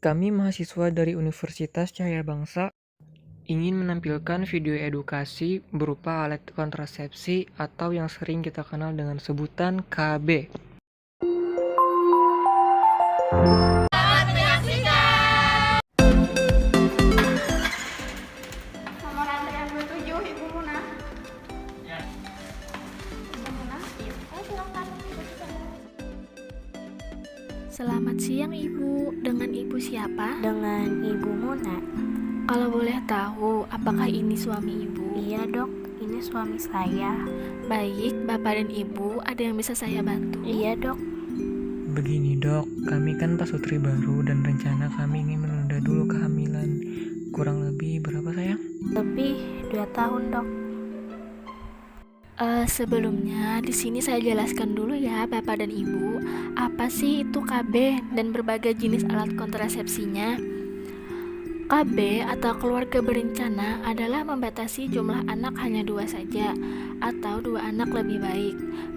Kami mahasiswa dari Universitas Cahaya Bangsa ingin menampilkan video edukasi berupa alat kontrasepsi atau yang sering kita kenal dengan sebutan KB. Nomor antrean 27, Ibu Muna. Ya. Ibu Muna, iya. Silakan. Selamat siang Ibu, dengan Ibu siapa? Dengan Ibu Muna. Kalau boleh tahu, apakah ini suami Ibu? Iya dok, ini suami saya. Baik, Bapak dan Ibu, ada yang bisa saya bantu? Iya dok. Begini dok, kami kan pasutri baru dan rencana kami ingin menunda dulu kehamilan. Kurang lebih berapa sayang? Lebih 2 tahun dok. Sebelumnya, di sini saya jelaskan dulu ya Bapak dan Ibu, apa sih itu KB dan berbagai jenis alat kontrasepsinya. KB atau keluarga berencana adalah membatasi jumlah anak hanya 2 saja atau 2 anak lebih baik.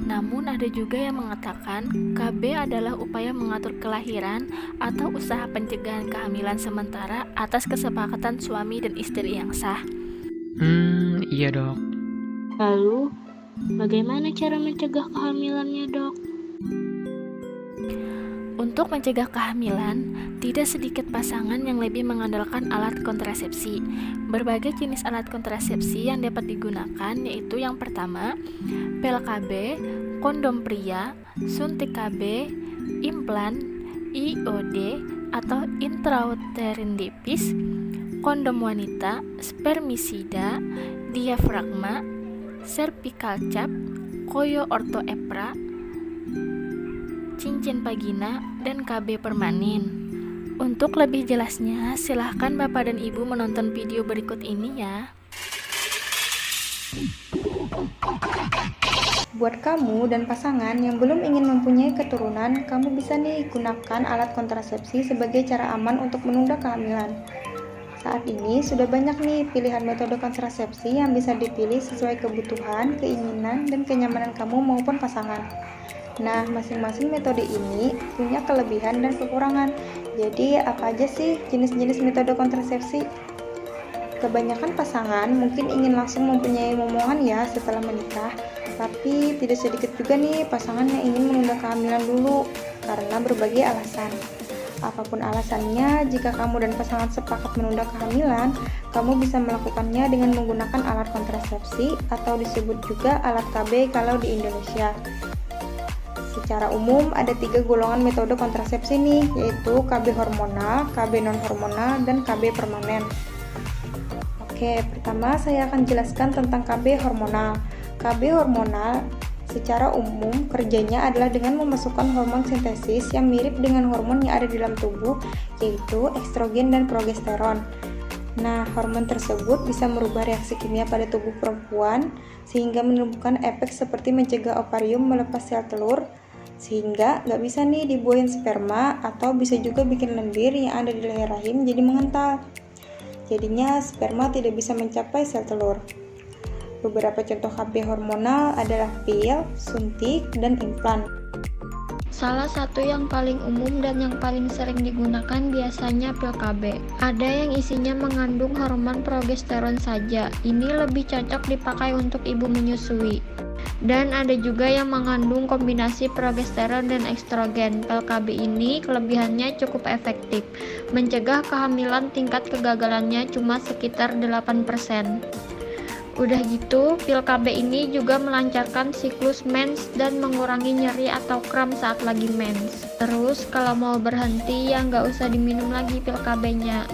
Namun ada juga yang mengatakan KB adalah upaya mengatur kelahiran atau usaha pencegahan kehamilan sementara atas kesepakatan suami dan istri yang sah. Iya dok. Lalu, bagaimana cara mencegah kehamilannya dok? Untuk mencegah kehamilan, tidak sedikit pasangan yang lebih mengandalkan alat kontrasepsi. Berbagai jenis alat kontrasepsi yang dapat digunakan yaitu yang pertama, pil KB, kondom pria, suntik KB, implan, IOD atau intrauterin device, kondom wanita, spermisida, diafragma, cervical cap, koyo orthoepra, cincin vagina, dan KB permanen. Untuk lebih jelasnya, silahkan Bapak dan Ibu menonton video berikut ini ya. Buat kamu dan pasangan yang belum ingin mempunyai keturunan, kamu bisa nih gunakan alat kontrasepsi sebagai cara aman untuk menunda kehamilan. Saat ini sudah banyak nih pilihan metode kontrasepsi yang bisa dipilih sesuai kebutuhan, keinginan, dan kenyamanan kamu maupun pasangan. Nah, masing-masing metode ini punya kelebihan dan kekurangan. Jadi, apa aja sih jenis-jenis metode kontrasepsi? Kebanyakan pasangan mungkin ingin langsung mempunyai momongan ya setelah menikah, tapi tidak sedikit juga nih pasangan yang ingin menunda kehamilan dulu karena berbagai alasan. Apapun alasannya, jika kamu dan pasangan sepakat menunda kehamilan, kamu bisa melakukannya dengan menggunakan alat kontrasepsi atau disebut juga alat KB kalau di Indonesia. Secara umum ada 3 golongan metode kontrasepsi nih, yaitu KB hormonal, KB non-hormonal, dan KB permanen. Oke, pertama saya akan jelaskan tentang KB hormonal. KB hormonal secara umum kerjanya adalah dengan memasukkan hormon sintesis yang mirip dengan hormon yang ada di dalam tubuh, yaitu estrogen dan progesteron. Nah, hormon tersebut bisa merubah reaksi kimia pada tubuh perempuan sehingga menimbulkan efek seperti mencegah ovarium melepas sel telur, sehingga nggak bisa nih dibuahin sperma, atau bisa juga bikin lendir yang ada di leher rahim jadi mengental. Jadinya sperma tidak bisa mencapai sel telur. Beberapa contoh KB hormonal adalah pil, suntik, dan implan. Salah satu yang paling umum dan yang paling sering digunakan biasanya pil KB. Ada yang isinya mengandung hormon progesteron saja. Ini lebih cocok dipakai untuk ibu menyusui. Dan ada juga yang mengandung kombinasi progesteron dan estrogen. Pil KB ini kelebihannya cukup efektif. Mencegah kehamilan tingkat kegagalannya cuma sekitar 8%. Udah gitu, pil KB ini juga melancarkan siklus mens dan mengurangi nyeri atau kram saat lagi mens. Terus kalau mau berhenti ya nggak usah diminum lagi pil KB-nya.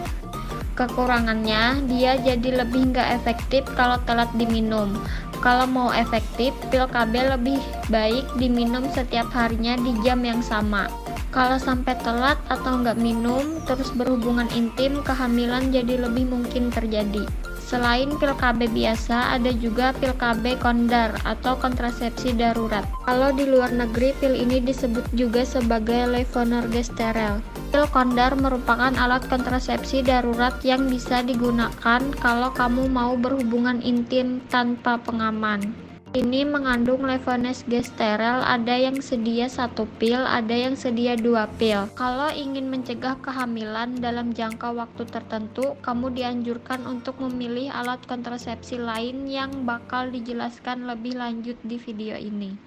Kekurangannya, dia jadi lebih nggak efektif kalau telat diminum. Kalau mau efektif, pil KB lebih baik diminum setiap harinya di jam yang sama. Kalau sampai telat atau nggak minum, terus berhubungan intim, kehamilan jadi lebih mungkin terjadi. Selain pil KB biasa, ada juga pil KB kondar atau kontrasepsi darurat. Kalau di luar negeri, pil ini disebut juga sebagai levonorgestrel. Pil kondar merupakan alat kontrasepsi darurat yang bisa digunakan kalau kamu mau berhubungan intim tanpa pengaman. Ini mengandung levonorgestrel, ada yang sedia 1 pil, ada yang sedia 2 pil. Kalau ingin mencegah kehamilan dalam jangka waktu tertentu, kamu dianjurkan untuk memilih alat kontrasepsi lain yang bakal dijelaskan lebih lanjut di video ini.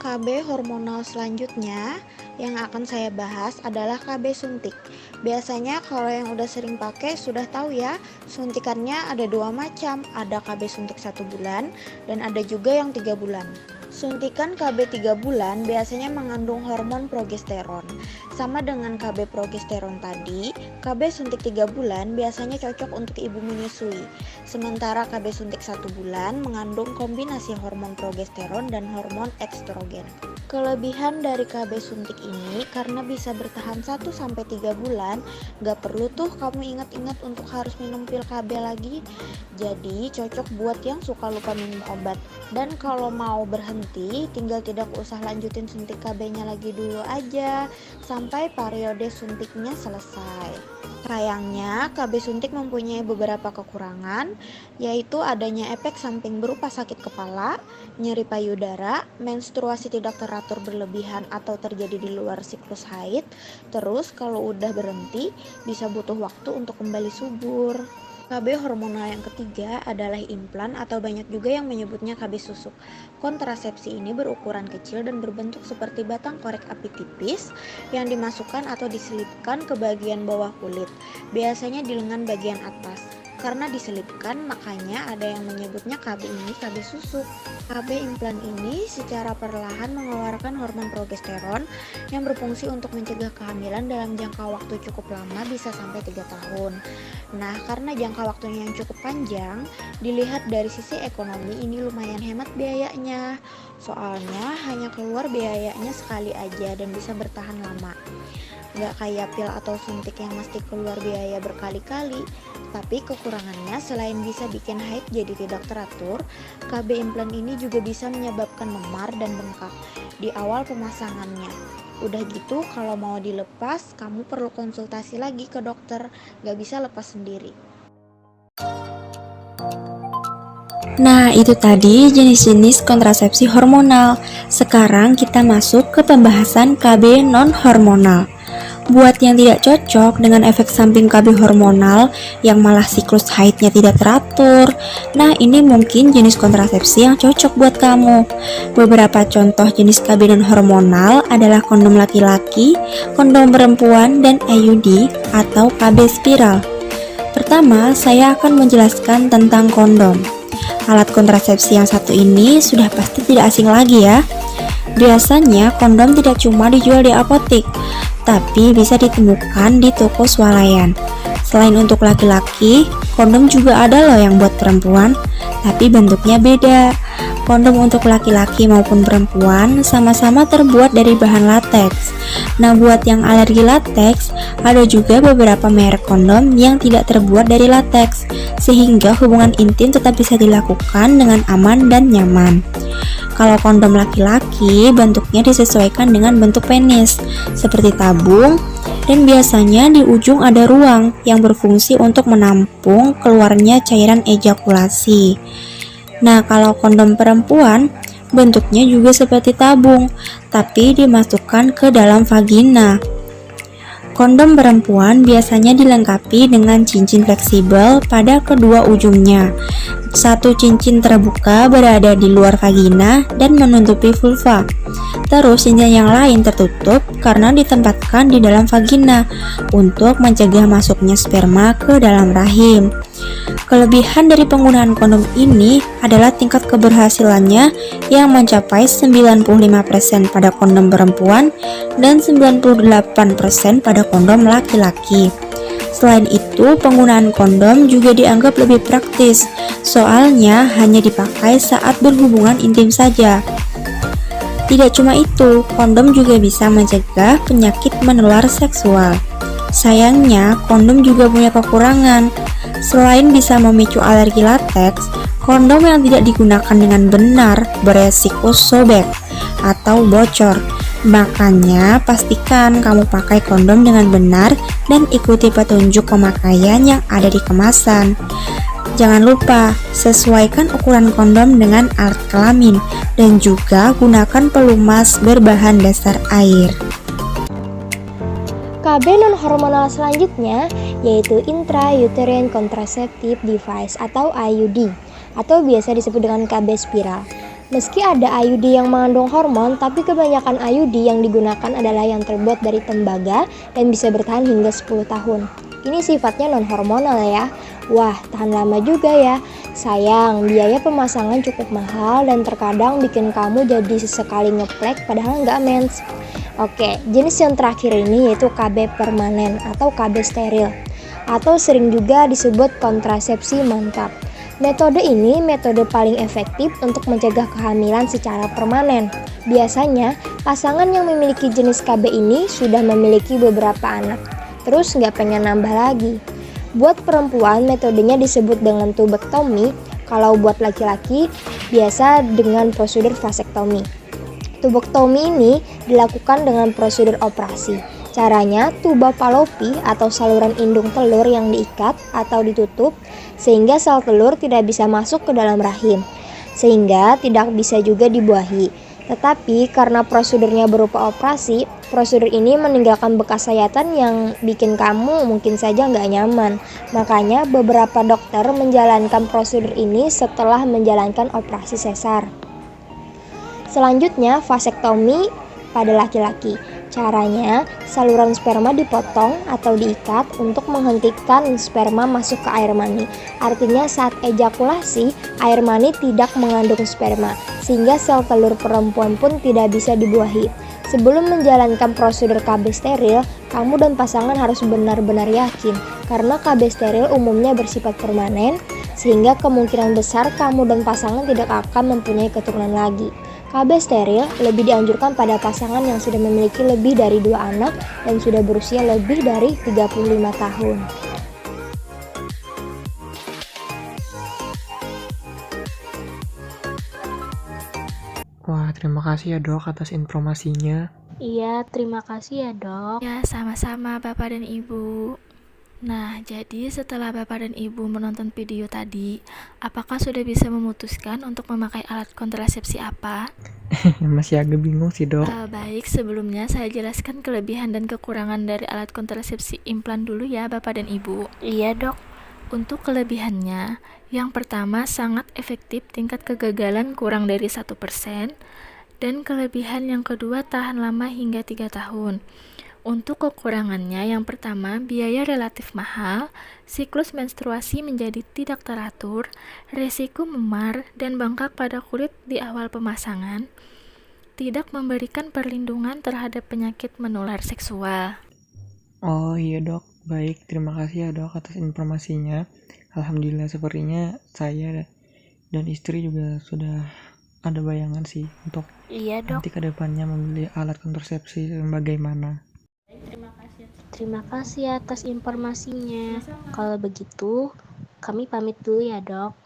KB hormonal selanjutnya yang akan saya bahas adalah KB suntik. Biasanya kalau yang udah sering pakai sudah tahu ya, suntikannya ada 2 macam, ada KB suntik 1 bulan dan ada juga yang 3 bulan. Suntikan KB 3 bulan biasanya mengandung hormon progesteron. Sama dengan KB progesteron tadi, KB suntik 3 bulan biasanya cocok untuk ibu menyusui. Sementara KB suntik 1 bulan mengandung kombinasi hormon progesteron dan hormon estrogen. Kelebihan dari KB suntik ini karena bisa bertahan 1-3 bulan, gak perlu tuh kamu ingat-ingat untuk harus minum pil KB lagi. Jadi cocok buat yang suka lupa minum obat. Dan kalau mau berhenti, tinggal tidak usah lanjutin suntik KB-nya lagi dulu aja sampai periode suntiknya selesai. Sayangnya, KB suntik mempunyai beberapa kekurangan, yaitu adanya efek samping berupa sakit kepala, nyeri payudara, menstruasi tidak teratur berlebihan atau terjadi di luar siklus haid. Terus kalau udah berhenti, bisa butuh waktu untuk kembali subur. KB hormonal yang ketiga adalah implan atau banyak juga yang menyebutnya KB susuk. Kontrasepsi ini berukuran kecil dan berbentuk seperti batang korek api tipis yang dimasukkan atau diselipkan ke bagian bawah kulit, biasanya di lengan bagian atas. Karena diselipkan, makanya ada yang menyebutnya KB ini KB susuk. KB implan ini secara perlahan mengeluarkan hormon progesteron yang berfungsi untuk mencegah kehamilan dalam jangka waktu cukup lama, bisa sampai 3 tahun. Nah, karena jangka waktunya yang cukup panjang, dilihat dari sisi ekonomi ini lumayan hemat biayanya. Soalnya hanya keluar biayanya sekali aja dan bisa bertahan lama. Gak kayak pil atau suntik yang mesti keluar biaya berkali-kali. Tapi kekurangannya selain bisa bikin haid jadi tidak teratur, KB implan ini juga bisa menyebabkan memar dan bengkak di awal pemasangannya. Udah gitu kalau mau dilepas, kamu perlu konsultasi lagi ke dokter, gak bisa lepas sendiri. Nah, itu tadi jenis-jenis kontrasepsi hormonal. Sekarang kita masuk ke pembahasan KB non-hormonal. Buat yang tidak cocok dengan efek samping KB hormonal yang malah siklus haidnya tidak teratur, nah ini mungkin jenis kontrasepsi yang cocok buat kamu. Beberapa contoh jenis KB non-hormonal adalah kondom laki-laki, kondom perempuan, dan IUD atau KB spiral. Pertama, saya akan menjelaskan tentang kondom. Alat kontrasepsi yang satu ini sudah pasti tidak asing lagi ya. Biasanya kondom tidak cuma dijual di apotik, tapi bisa ditemukan di toko swalayan. Selain untuk laki-laki, kondom juga ada loh yang buat perempuan, tapi bentuknya beda. Kondom untuk laki-laki maupun perempuan sama-sama terbuat dari bahan lateks. Nah, buat yang alergi lateks, ada juga beberapa merek kondom yang tidak terbuat dari lateks, sehingga hubungan intim tetap bisa dilakukan dengan aman dan nyaman. Kalau kondom laki-laki, bentuknya disesuaikan dengan bentuk penis, seperti tabung, dan biasanya di ujung ada ruang yang berfungsi untuk menampung keluarnya cairan ejakulasi. Nah, kalau kondom perempuan, bentuknya juga seperti tabung, tapi dimasukkan ke dalam vagina. Kondom perempuan biasanya dilengkapi dengan cincin fleksibel pada kedua ujungnya. Satu cincin terbuka berada di luar vagina dan menutupi vulva. Terus cincin yang lain tertutup karena ditempatkan di dalam vagina untuk mencegah masuknya sperma ke dalam rahim. Kelebihan dari penggunaan kondom ini adalah tingkat keberhasilannya yang mencapai 95% pada kondom perempuan dan 98% pada kondom laki-laki. Selain itu, penggunaan kondom juga dianggap lebih praktis, soalnya hanya dipakai saat berhubungan intim saja. Tidak cuma itu, kondom juga bisa mencegah penyakit menular seksual. Sayangnya, kondom juga punya kekurangan. Selain bisa memicu alergi lateks, kondom yang tidak digunakan dengan benar beresiko sobek atau bocor. Makanya, pastikan kamu pakai kondom dengan benar dan ikuti petunjuk pemakaian yang ada di kemasan. Jangan lupa, sesuaikan ukuran kondom dengan alat kelamin dan juga gunakan pelumas berbahan dasar air. KB non-hormonal selanjutnya yaitu intrauterine contraceptive device atau IUD atau biasa disebut dengan KB spiral. Meski ada IUD yang mengandung hormon, tapi kebanyakan IUD yang digunakan adalah yang terbuat dari tembaga dan bisa bertahan hingga 10 tahun. Ini sifatnya non-hormonal ya. Wah, tahan lama juga ya. Sayang, biaya pemasangan cukup mahal dan terkadang bikin kamu jadi sesekali ngeplek padahal nggak mens. Oke, jenis yang terakhir ini yaitu KB permanen atau KB steril atau sering juga disebut kontrasepsi mantap. Metode ini metode paling efektif untuk mencegah kehamilan secara permanen. Biasanya, pasangan yang memiliki jenis KB ini sudah memiliki beberapa anak, terus nggak pengen nambah lagi. Buat perempuan, metodenya disebut dengan tubektomi. Kalau buat laki-laki, biasa dengan prosedur vasektomi. Tubektomi ini dilakukan dengan prosedur operasi. Caranya, tuba falopi atau saluran indung telur yang diikat atau ditutup sehingga sel telur tidak bisa masuk ke dalam rahim, sehingga tidak bisa juga dibuahi. Tetapi karena prosedurnya berupa operasi, prosedur ini meninggalkan bekas sayatan yang bikin kamu mungkin saja nggak nyaman. Makanya beberapa dokter menjalankan prosedur ini setelah menjalankan operasi sesar. Selanjutnya, vasektomi pada laki-laki. Caranya, saluran sperma dipotong atau diikat untuk menghentikan sperma masuk ke air mani. Artinya saat ejakulasi, air mani tidak mengandung sperma, sehingga sel telur perempuan pun tidak bisa dibuahi. Sebelum menjalankan prosedur KB steril, kamu dan pasangan harus benar-benar yakin, karena KB steril umumnya bersifat permanen, sehingga kemungkinan besar kamu dan pasangan tidak akan mempunyai keturunan lagi. KB steril lebih dianjurkan pada pasangan yang sudah memiliki lebih dari 2 anak dan sudah berusia lebih dari 35 tahun. Wah, terima kasih ya dok atas informasinya. Iya, terima kasih ya dok. Ya, sama-sama Bapak dan Ibu. Nah, jadi setelah Bapak dan Ibu menonton video tadi, apakah sudah bisa memutuskan untuk memakai alat kontrasepsi apa? Masih agak bingung sih dok. Baik, sebelumnya saya jelaskan kelebihan dan kekurangan dari alat kontrasepsi implan dulu ya Bapak dan Ibu. Iya dok. Untuk kelebihannya, yang pertama sangat efektif, tingkat kegagalan kurang dari 1%, dan kelebihan yang kedua tahan lama hingga 3 tahun. Untuk kekurangannya, yang pertama, biaya relatif mahal, siklus menstruasi menjadi tidak teratur, resiko memar dan bengkak pada kulit di awal pemasangan, tidak memberikan perlindungan terhadap penyakit menular seksual. Oh iya dok, baik, terima kasih ya dok atas informasinya. Alhamdulillah sepertinya saya dan istri juga sudah ada bayangan sih untuk Iya dok. nanti ke depannya membeli alat kontrasepsi bagaimana. Terima kasih atas informasinya. Kalau begitu, kami pamit dulu ya dok.